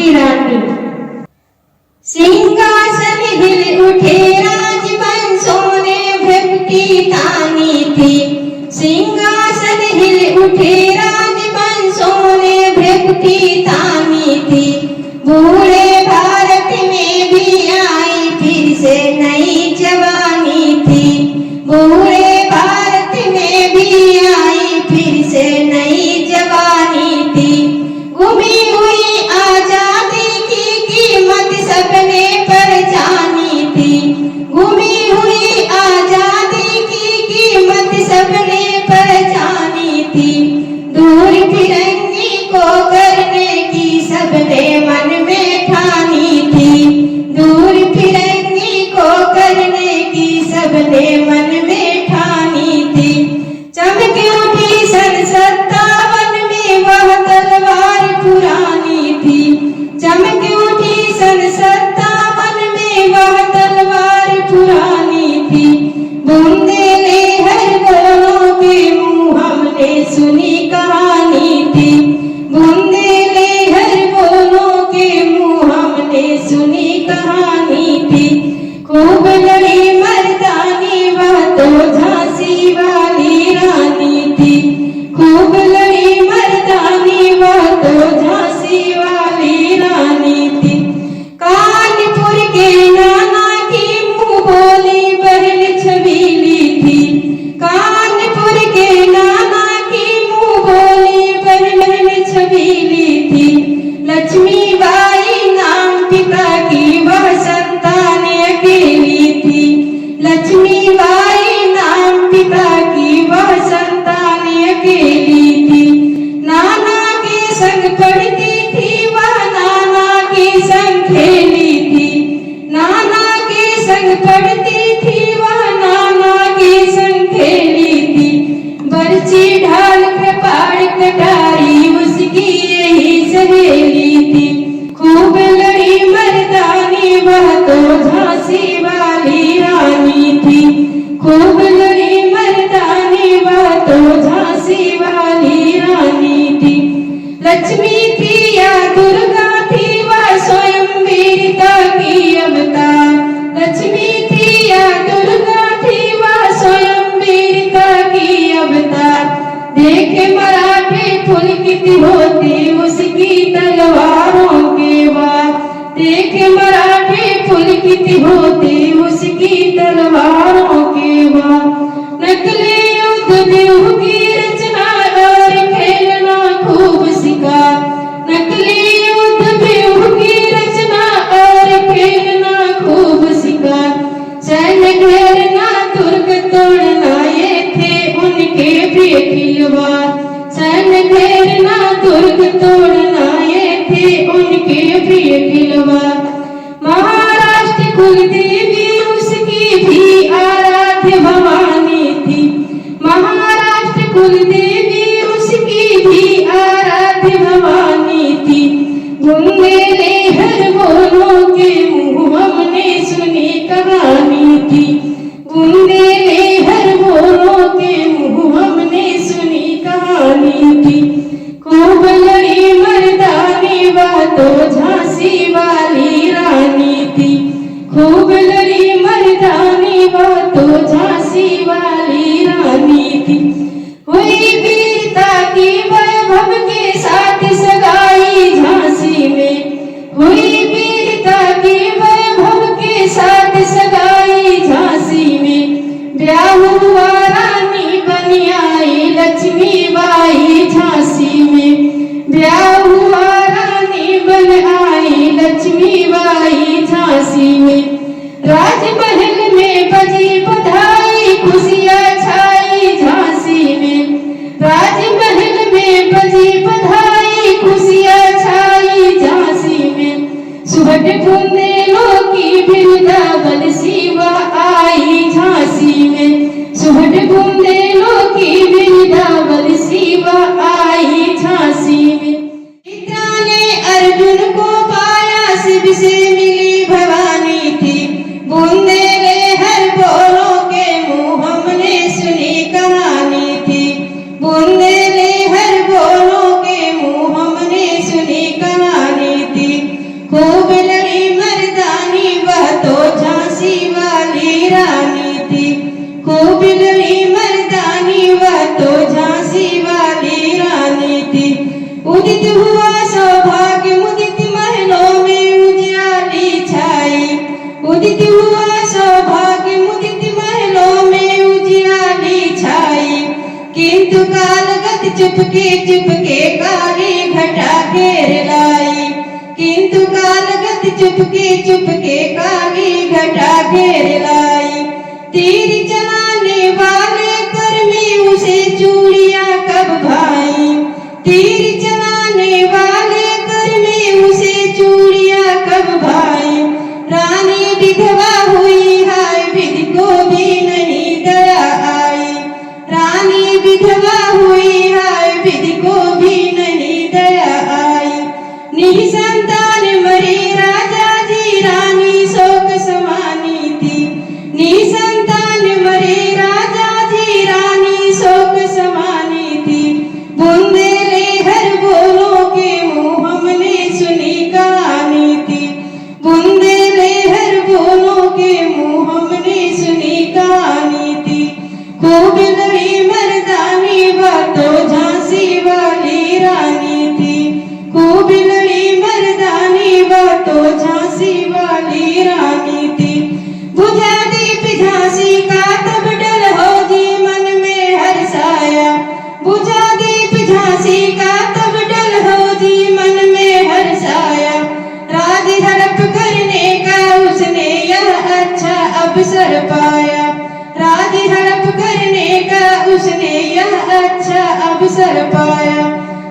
की रानी। सिंहासन हिल उठे राजवंशों ने भक्ति ठानी थी। सिंहासन हिल उठे राजवंशों ने भक्ति ठानी थी। बूढ़े भारत में भी आई फिर से नई जवानी थी। बूढ़े भारत में भी आई फिर से नई जवानी थी। गुमी हुई आजादी की कीमत सबने पहचानी थी। गुमी हुई आजादी की कीमत सबने पहचानी थी। दूर तिरंगे को करने की सबने मन में खूब लड़ी मर्दानी वह तो झांसी वाली रानी थी। खूब लड़ी मर्दानी वह तो झांसी वाली रानी थी। उदित हुआ सौभाग्य मुदित महलों में उजियाली छाई। उदित हुआ सौभाग्य मुदित महलों में उजियाली छाई। किंतु कालगत चुपके चुपके काली घटा घेर लाई। किंतु कालगत चुपके चुपके काली घटा घेर लाई। तीर चलाने वाले कर्मी उसे चूड़ियां कब भाई। तीर चलाने वाले कर्मी उसे चूड़ियां कब भाई। रानी विधवा हुई हाय विधि को भी नहीं दया आई। रानी विधवा हुई हाय विधि को भी नहीं दया आई। निसंतान मरे राजा जी रानी शोक समानी थी। निसंतान मरे राजा जी रानी शोक समानी थी। बुंदेले हर बोलों के मुंह हमने सुनी कहानी थी। बुंदेले हर बोलों के मुंह हमने सुनी कहानी थी। खूब लड़ी मर्दानी वह तो झांसी वाली रानी थी। खूब लड़ी मर्दानी वह तो झांसी वाली रानी थी। बुझा दीप झांसी का तब डल हो जी मन में हर्षाया। बुझा दीप झांसी का तब डल हो जी मन में हर्षाया। राज हड़प करने का उसने यह अच्छा अवसर पाया। राज हड़प करने का उसने यह अच्छा अवसर पाया।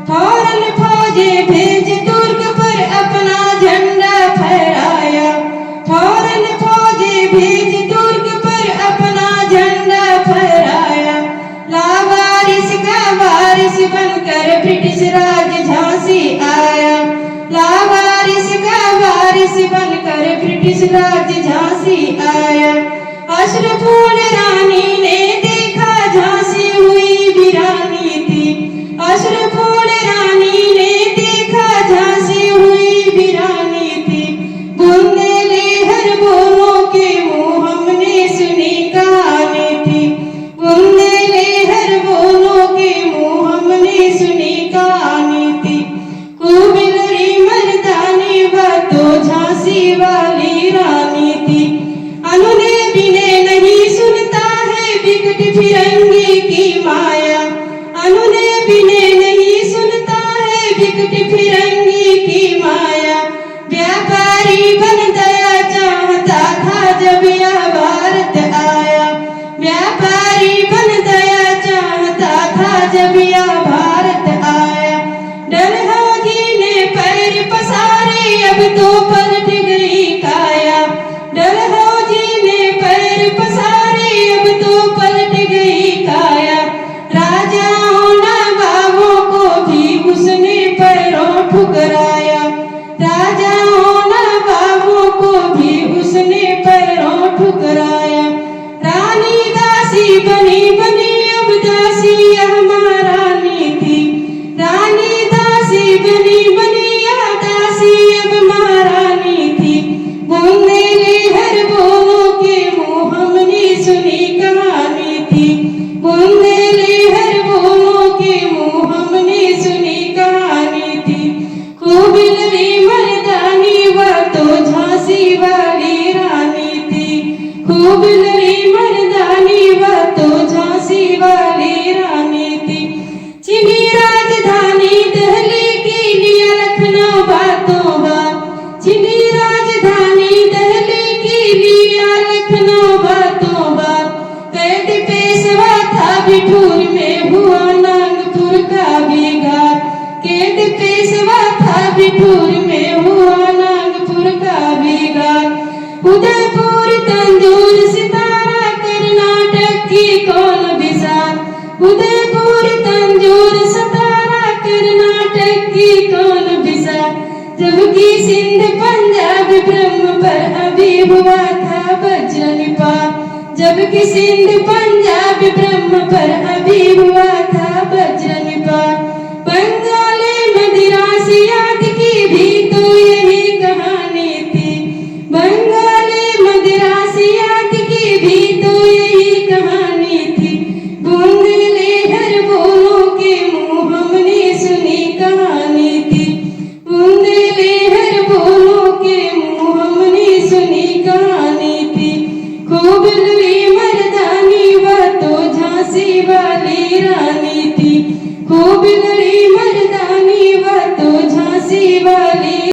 फौरन फौजे भेज तुर्क पर अपना झंडा फहराया। फौरन फौजे भेज तुर्क पर अपना झंडा फहराया। लावारिस का वारिस बनकर ब्रिटिश राज झांसी आया। लावारिस का वारिस बनकर ब्रिटिश राज झांसी आया। अश्रुपूर्ण रानी ने देखा झांसी हुई वीरानी थी। अश्रुपूर्ण रानी ने देखा झांसी हुई वीरानी थी। बुंदेले हर बोलों के मुंह हमने सुनी कहानी थी। बुंदेले हर बोलों के मुंह हमने सुनी कहानी थी। खूब लड़ी मर्दानी वह तो झांसी वाली रानी थी। अनुने बिने नहीं सुनता है बिकट फिरंगी की माया। अनुने बिने नहीं सुनता है बिकट फिरंगी की माया। व्यापारी बन दया चाहता था जब यह भारत आया। व्यापारी बन दया चाहता था जब यह भारत आया। डलहौजी ने पैर पसारे अब तो पलट गई काया। डलहौजी ने पैर पसारे अब तो पलट गई काया। राजाओं नवाबों को भी उसने पैरों ठुकराया। राजाओं नवाबों को भी उसने पैरों ठुकराया। रानी दासी बनी बनी अब दासी यह महारानी थी। रानी दासी बनी बनी यह दासी अब महारानी थी। बुंदेले हर बोलों के मुंह हमने सुनी कहानी थी। बुंदेले हर बोलों के मुंह हमने सुनी कहानी थी। खूब लड़ी मर्दानी वह तो झांसी वाली रानी थी। खूब लड़ी मर्दानी वह तो झांसी वाली रानी थी। छिनी राजधानी दिल्ली की लिया लखनऊ बातों बात। छिनी राजधानी दिल्ली की लिया लखनऊ बातों बात। कैद पेशवा था बिठूर में हुआ नागपुर का विघात। कैद पेशवा था बिठूर में हुआ नागपुर का विघात। उदयपुर तंदूर सितारा कर्नाटक की कौन बिसात। उदयपुर तंदूर सितारा कर्नाटक की कौन बिसात। जबकि सिंध पंजाब ब्रह्म पर अभी हुआ था वज्रनिपात। जबकि सिंध पंजाब ब्रह्म पर अभी हुआ था वज्रनिपात। बंगाली मदिरासिया